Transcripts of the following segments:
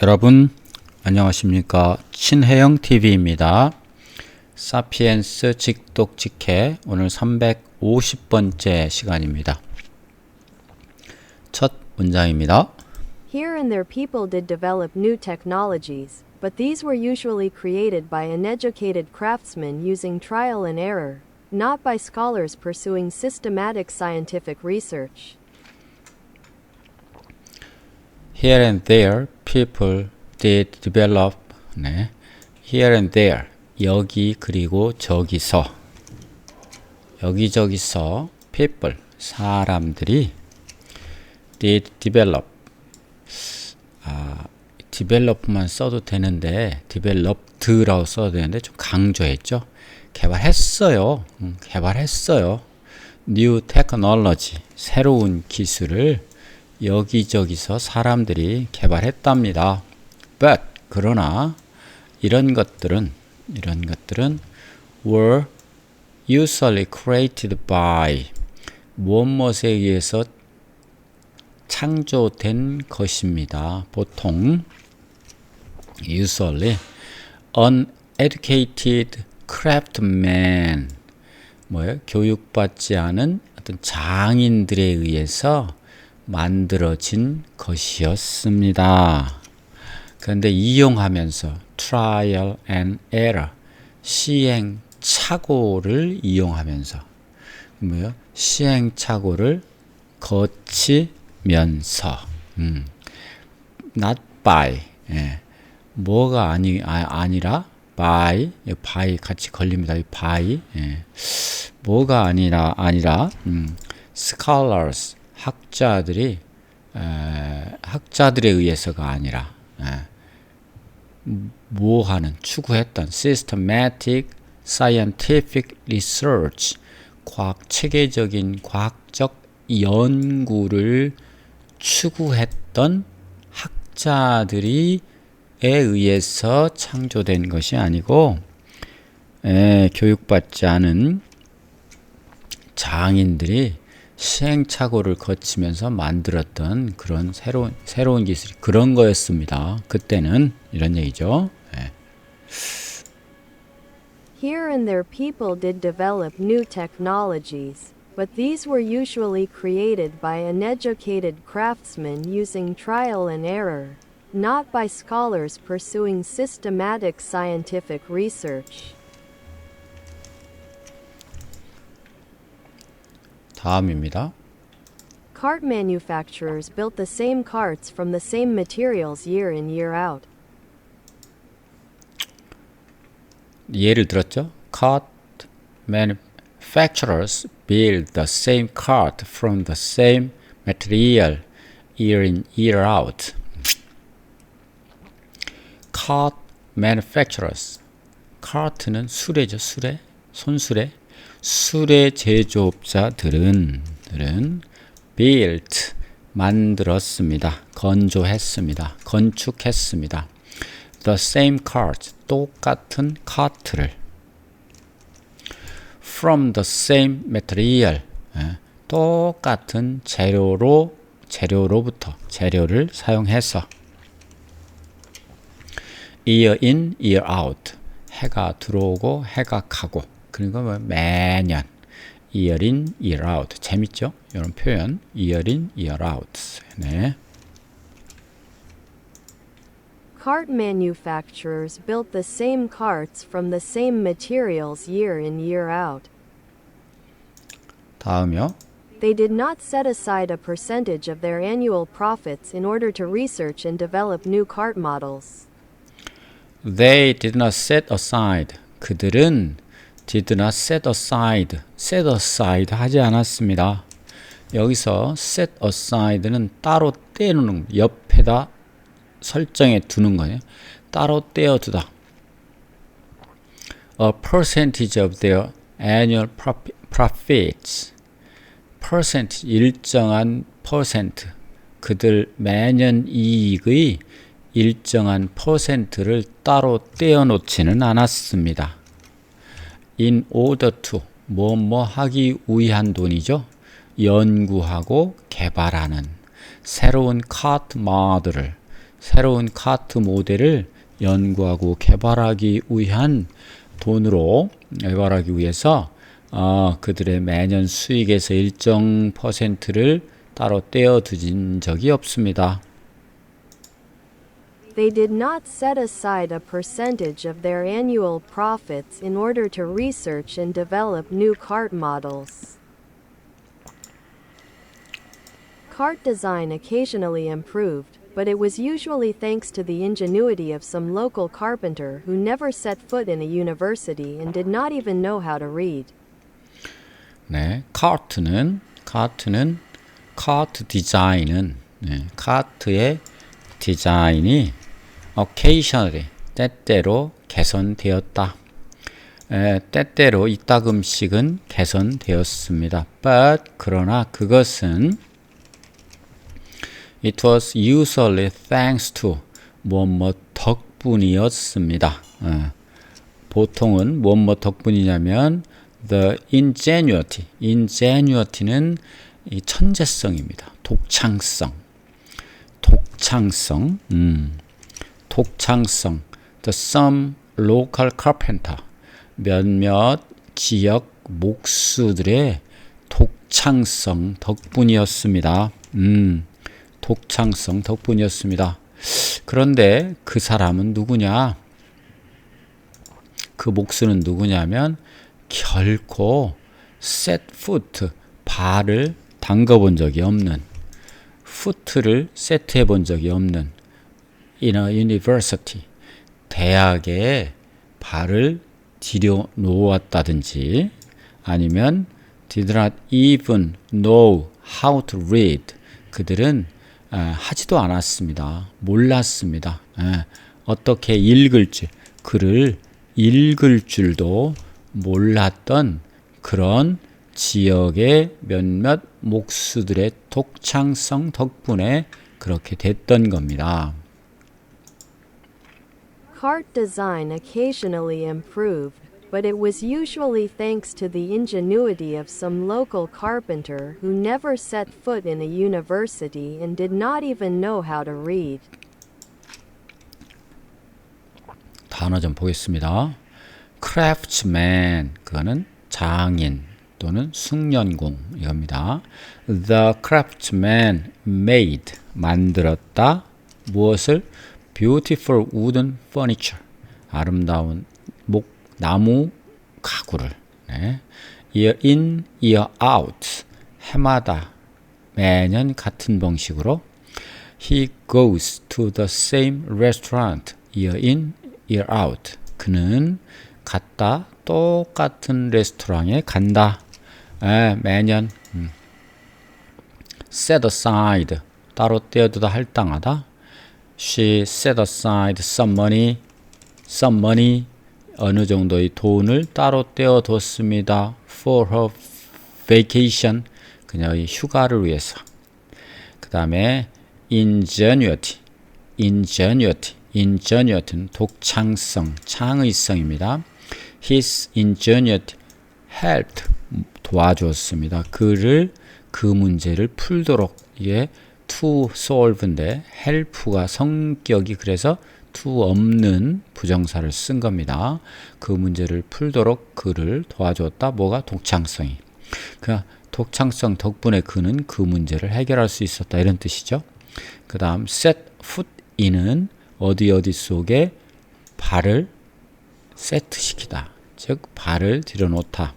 여러분 안녕하십니까. 친해영TV입니다. 사피엔스 직독직해 오늘 350번째 시간입니다. 첫 문장입니다. Here and there people did develop new technologies, but these were usually created by uneducated craftsmen using trial and error, not by scholars pursuing systematic scientific research. Here and there people did develop Here and there 여기 그리고 저기서 여기저기서 people 사람들이 did develop develop만 써도 되는데 developed라고 써도 되는데 좀 강조했죠. 개발했어요. New technology 새로운 기술을 여기저기서 사람들이 개발했답니다. But 그러나 이런 것들은 were usually created by 무엇에 의해서 창조된 것입니다. 보통 usually uneducated craftsmen 교육받지 않은 어떤 장인들에 의해서 만들어진 것이었습니다. 그런데 이용하면서 trial and error 시행착오를 이용하면서 시행착오를 거치면서 not by 뭐가 아니라 by 같이 걸립니다. by 뭐가 아니라 scholars 학자들에 의해서가 아니라 추구했던 systematic scientific research 체계적인 과학적 연구를 추구했던 학자들에 의해서 창조된 것이 아니고 교육받지 않은 장인들이 시행착오를 거치면서 만들었던 그런 새로운 기술이 그런 거였습니다. 그때는 이런 얘기죠. Here and there people did develop new technologies, but these were usually created by uneducated craftsmen using trial and error, not by scholars pursuing systematic scientific research. 다음입니다. Cart manufacturers built the same carts from the same materials year in, year out. 예를 들었죠. Cart manufacturers build the same cart from the same material year in, year out. Cart manufacturers cart는 수레죠. 손수레 제조업자들은 built 만들었습니다. 건축했습니다. The same cart 똑같은 카트를 from the same material 똑같은 재료를 사용해서 year in, year out 해가 들어오고 해가 가고 그러니까 매년 year in, year out 재밌죠? 이런 표현 year in, year out Cart manufacturers built the same carts from the same materials year in, year out. 다음이요. They did not set aside a percentage of their annual profits in order to research and develop new cart models. They did not set aside. 그들은 did not set aside 하지 않았습니다. 여기서 set aside는 따로 떼어놓는 옆에다 설정해 두는 거예요. 따로 떼어두다. A percentage of their annual profits. 일정한 퍼센트. 그들 매년 이익의 일정한 퍼센트를 따로 떼어놓지는 않았습니다. In order to 뭐뭐 하기 위한 돈이죠. 연구하고 개발하는 새로운 카트 모델을 새로운 카트 모델을 연구하고 개발하기 위한 돈으로 개발하기 위해서 그들의 매년 수익에서 일정 퍼센트를 따로 떼어 두진 적이 없습니다. They did not set aside a percentage of their annual profits in order to research and develop new cart models. Cart design occasionally improved, but it was usually thanks to the ingenuity of some local carpenter who never set foot in a university and did not even know how to read. 네, 카트는 카트 디자인은 카트의 디자인이 occasionally 때때로 개선되었다. 때때로 이따금씩은 개선되었습니다. But 그러나 그것은 it was usually thanks to 무엇 덕분이었습니다. 보통은 무엇 덕분이냐면 the ingenuity는 이 천재성입니다. 독창성. The some local carpenter. 몇몇 지역 목수들의 독창성 덕분이었습니다. 독창성 덕분이었습니다. 그런데 그 사람은 누구냐? 그 목수는 누구냐면 결코 set foot, 발을 담가본 적이 없는, foot를 세트해 본 적이 없는 in a university, 대학에 발을 들여 놓았다든지 아니면 did not even know how to read, 그들은 하지도 않았습니다. 몰랐습니다. 어떻게 글을 읽을 줄도 몰랐던 그런 지역의 몇몇 목수들의 독창성 덕분에 그렇게 됐던 겁니다. Cart design occasionally improved, but it was usually thanks to the ingenuity of some local carpenter who never set foot in a university and did not even know how to read. 단어 좀 보겠습니다. craftsman, 그거는 장인 또는 숙련공 이겁니다. The craftsman made, 만들었다. 무엇을? Beautiful wooden furniture, 아름다운 나무 가구를. Year in, year out, 해마다 매년 같은 방식으로. He goes to the same restaurant year in, year out. 그는 갔다 똑같은 레스토랑에 간다. 매년. set aside, 따로 떼어두다 할당하다. She set aside some money, 어느 정도의 돈을 따로 떼어뒀습니다. for her vacation, 그녀의 휴가를 위해서. 그 다음에 ingenuity는 독창성, 창의성입니다. His ingenuity helped, 도와줬습니다. 그를 그 문제를 풀도록. 이게 to solve인데 help가 성격이 그래서 to 없는 부정사를 쓴 겁니다. 그 문제를 풀도록 그를 도와줬다. 뭐가? 독창성이. 그러니까 독창성 덕분에 그는 그 문제를 해결할 수 있었다. 이런 뜻이죠. 그 다음 set foot in은 어디 속에 발을 세트시키다. 즉 발을 들여놓다.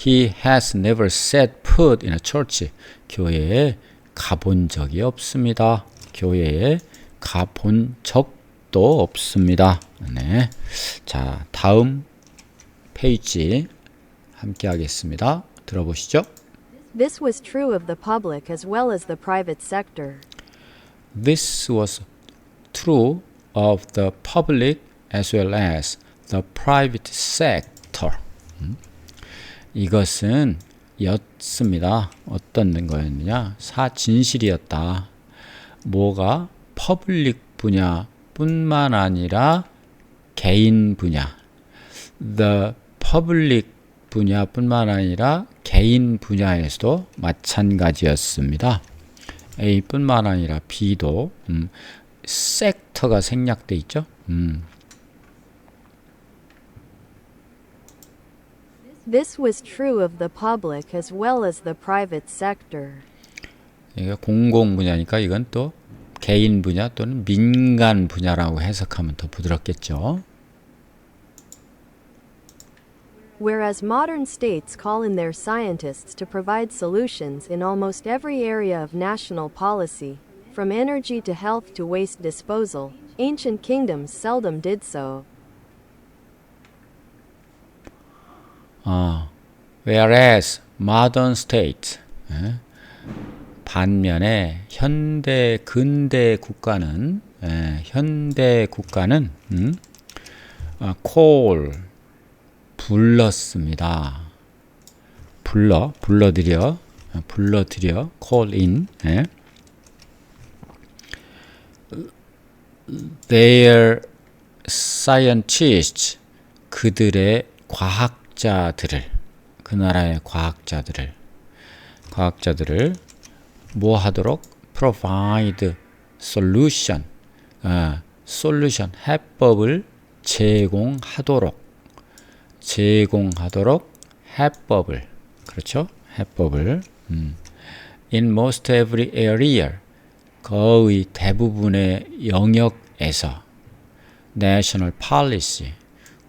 He has never set foot in a church. 교회에 가본 적이 없습니다. 교회에 가본 적도 없습니다. 네. 자, 다음 페이지 함께 하겠습니다. 들어보시죠. This was true of the public as well as the private sector. This was true of the public as well as the private sector. 이것은 였습니다. 어떤 거였느냐? 진실이었다. 뭐가? 퍼블릭 분야뿐만 아니라 개인 분야. The public 분야뿐만 아니라 개인 분야에서도 마찬가지였습니다. A뿐만 아니라 B도 섹터가 생략돼 있죠. This was true of the public as well as the private sector. 이게 공공 분야니까 이건 또 개인 분야 또는 민간 분야라고 해석하면 더 부드럽겠죠. Whereas modern states call in their scientists to provide solutions in almost every area of national policy, from energy to health to waste disposal, ancient kingdoms seldom did so. Whereas modern states, 반면에 근대 국가는 call 불렀습니다. 불러들여 call in their scientists 그들의 과학자들을 그 나라의 과학자들을 뭐 하도록 provide solution 해법을 제공하도록 해법을 그렇죠? 해법을 in most every area 거의 대부분의 영역에서 national policy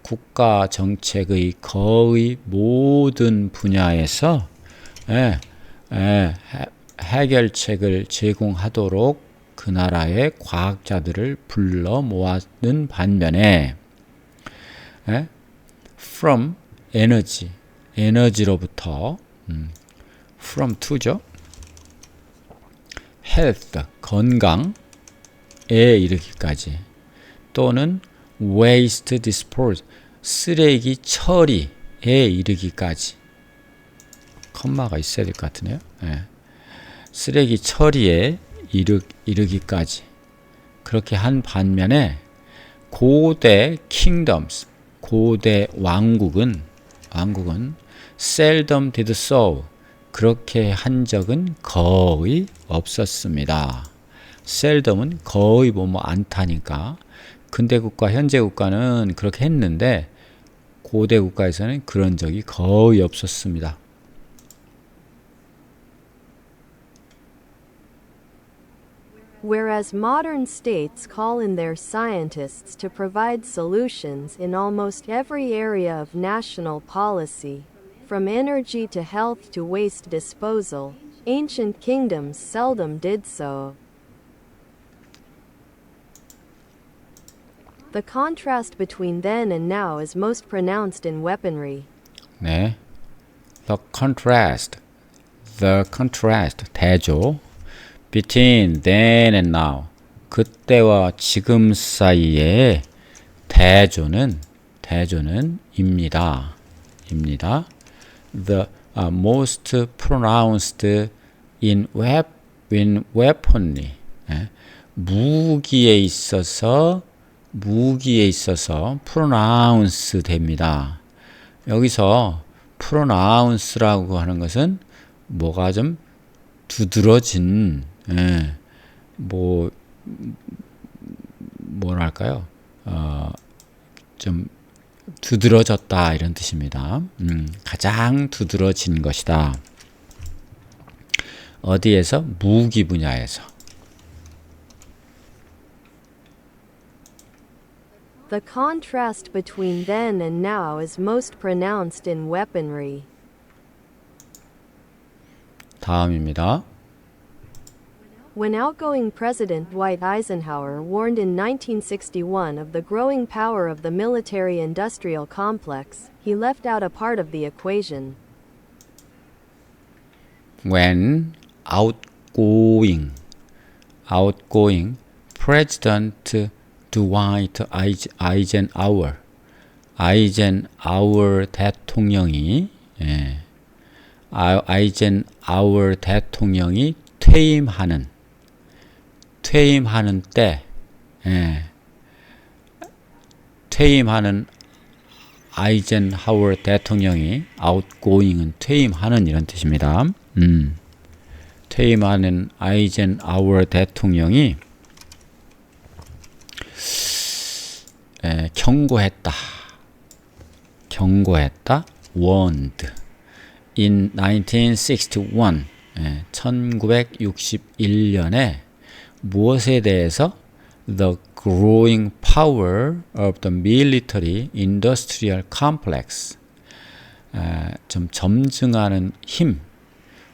국가 정책의 거의 모든 분야에서 해결책을 제공하도록 그 나라의 과학자들을 불러 모았는 반면에 from 에너지로부터 from to죠. health 건강에 이르기까지 또는 waste disposal 쓰레기 처리에 이르기까지 컴마가 있어야 될 것 같으네요. 쓰레기 처리에 이르기까지 그렇게 한 반면에 고대 kingdoms 고대 왕국은 seldom did so 그렇게 한 적은 거의 없었습니다. seldom은 거의 않다니까 근대 국가 현재 국가는 그렇게 했는데 고대 국가에서는 그런 적이 거의 없었습니다. Whereas modern states call in their scientists to provide solutions in almost every area of national policy, from energy to health to waste disposal, ancient kingdoms seldom did so. The contrast between then and now is most pronounced in weaponry. 네, the contrast, 대조 between then and now, 그때와 지금 사이의 대조는 입니다. The most pronounced in weaponry, 무기에 있어서 pronounce 됩니다. 여기서 pronounce라고 하는 것은 뭐가 좀 두드러진 뭐랄까요? 좀 두드러졌다 이런 뜻입니다. 가장 두드러진 것이다. 어디에서? 무기 분야에서. The contrast between then and now is most pronounced in weaponry. 다음입니다. When outgoing President Dwight Eisenhower warned in 1961 of the growing power of the military-industrial complex, he left out a part of the equation. When outgoing President Dwight Eisenhower 대통령이 아이젠하워 대통령이 퇴임하는 때 퇴임하는 아이젠하워 대통령이 outgoing은 퇴임하는 이런 뜻입니다. 퇴임하는 아이젠하워 대통령이 경고했다. warned. In 1961, 1961년에 무엇에 대해서? The growing power of the military industrial complex. 좀 점증하는 힘,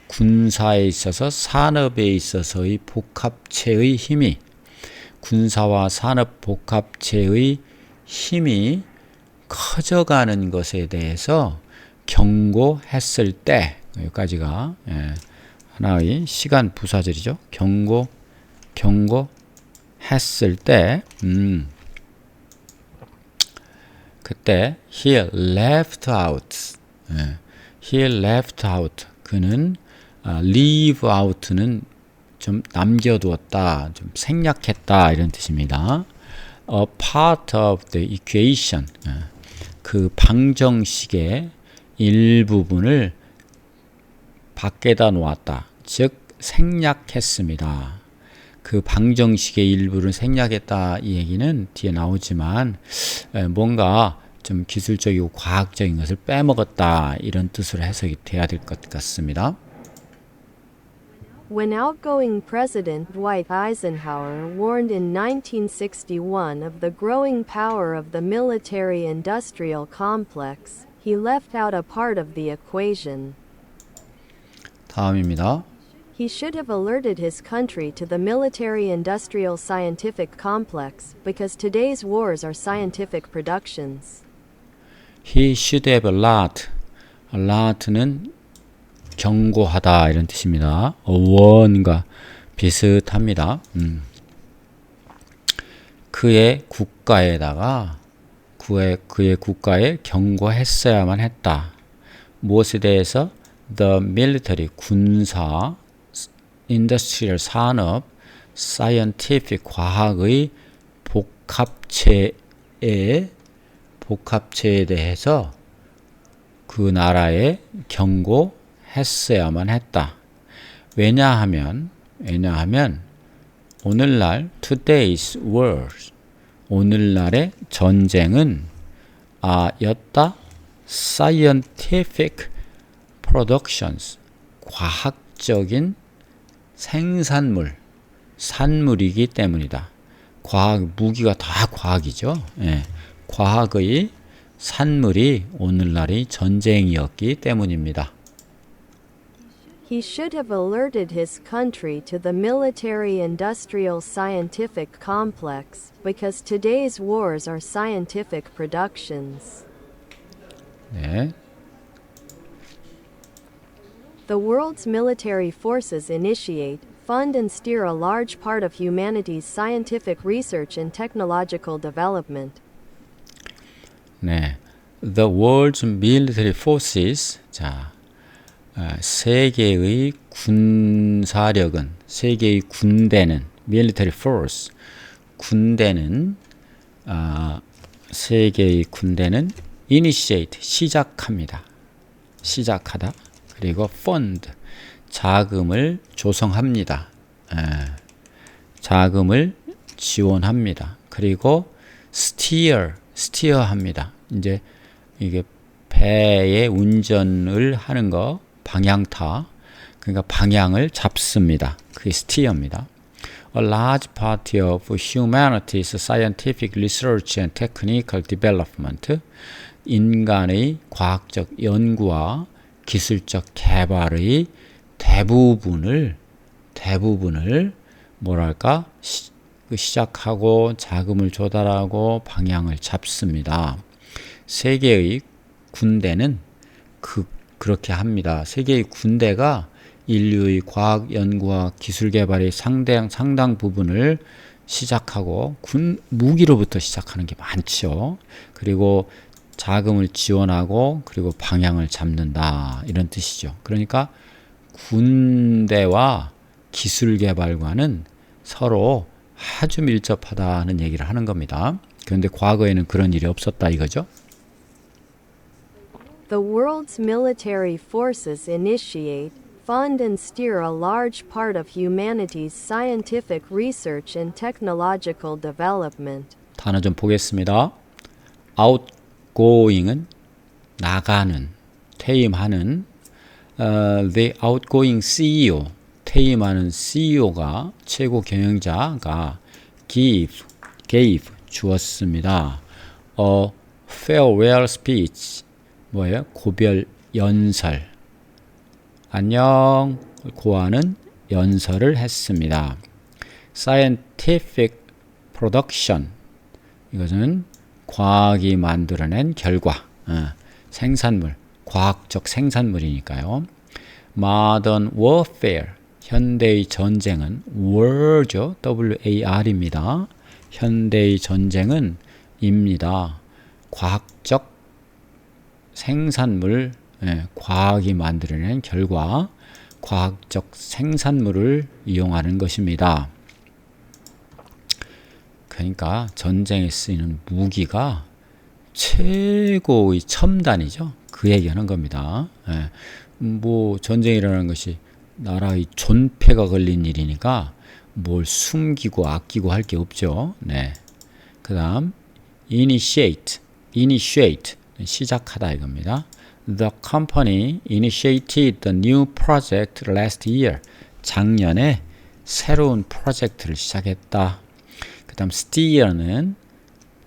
군사에 있어서 산업에 있어서의 복합체의 힘이, 군사와 산업 복합체의 힘이 커져가는 것에 대해서 경고했을 때, 여기까지가 하나의 시간 부사절이죠. 경고했을 때, 그때 he left out. he left out. 그는 leave out는 좀 남겨두었다, 좀 생략했다 이런 뜻입니다. A part of the equation. 그 방정식의 일부분을 밖에다 놓았다. 즉 생략했습니다. 그 방정식의 일부를 생략했다 이 얘기는 뒤에 나오지만 뭔가 좀 기술적이고 과학적인 것을 빼먹었다 이런 뜻으로 해석이 돼야 될 것 같습니다. When outgoing President Dwight Eisenhower warned in 1961 of the growing power of the military-industrial complex, he left out a part of the equation. 다음입니다. He should have alerted his country to the military-industrial scientific complex, because today's wars are scientific productions. He should have alert는 경고하다 이런 뜻입니다. warn과 비슷합니다. 그의 국가에다가 그의 국가에 경고했어야만 했다. 무엇에 대해서? The military, 군사, industrial, 산업, scientific, 과학의 복합체에 대해서 그 나라에 경고했어야만 했다. 왜냐하면 오늘날 today's wars, 오늘날의 전쟁은 였다. scientific productions, 과학적인 생산물, 산물이기 때문이다. 과학, 무기가 다 과학이죠. 과학의 산물이 오늘날의 전쟁이었기 때문입니다. He should have alerted his country to the military-industrial scientific complex, because today's wars are scientific productions. 네. The world's military forces initiate, fund and steer a large part of humanity's scientific research and technological development. 네. The world's military forces. 자, 세계의 군사력은, 세계의 군대는, military force, 군대는, 세계의 군대는 initiate, 시작합니다. 시작하다. 그리고 fund, 자금을 조성합니다. 자금을 지원합니다. 그리고 steer합니다. 이제 이게 배의 운전을 하는 거, 방향타, 그러니까 방향을 잡습니다. 그게 steer입니다. A large part of humanity's scientific research and technical development, 인간의 과학적 연구와 기술적 개발의 대부분을 뭐랄까 시작하고 자금을 조달하고 방향을 잡습니다. 세계의 군대는 그렇게 합니다. 세계의 군대가 인류의 과학 연구와 기술 개발의 상당 부분을 시작하고 무기로부터 시작하는 게 많죠. 그리고 자금을 지원하고 그리고 방향을 잡는다 이런 뜻이죠. 그러니까 군대와 기술 개발과는 서로 아주 밀접하다는 얘기를 하는 겁니다. 그런데 과거에는 그런 일이 없었다 이거죠. The world's military forces initiate, fund and steer a large part of humanity's scientific research and technological development. 단어 좀 보겠습니다. outgoing은 나가는, 퇴임하는. The outgoing CEO, 퇴임하는 CEO가 최고 경영자가 gave 주었습니다. A farewell speech, 뭐예요? 고별 연설. 안녕 고하는 연설을 했습니다. Scientific production, 이것은 과학이 만들어낸 결과, 생산물, 과학적 생산물이니까요. Modern warfare, 현대의 전쟁은 war죠. war입니다. 현대의 전쟁은 입니다. 과학적 생산물, 과학이 만들어낸 결과, 과학적 생산물을 이용하는 것입니다. 그러니까 전쟁에 쓰이는 무기가 최고의 첨단이죠. 그 얘기하는 겁니다. 뭐 전쟁이라는 것이 나라의 존폐가 걸린 일이니까 뭘 숨기고 아끼고 할 게 없죠. 네. 그 다음 initiate 시작하다 이겁니다. The company initiated the new project last year. 작년에 새로운 프로젝트를 시작했다. 그 다음 steer는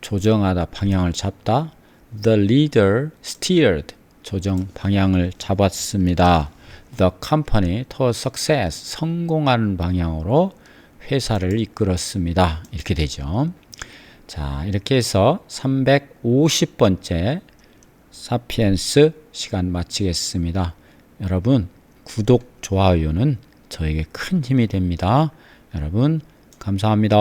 조정하다, 방향을 잡다. The leader steered, 조정 방향을 잡았습니다. The company toward success, 성공하는 방향으로 회사를 이끌었습니다. 이렇게 되죠. 자, 이렇게 해서 350번째 사피엔스 시간 마치겠습니다. 여러분, 구독, 좋아요는 저에게 큰 힘이 됩니다. 여러분, 감사합니다.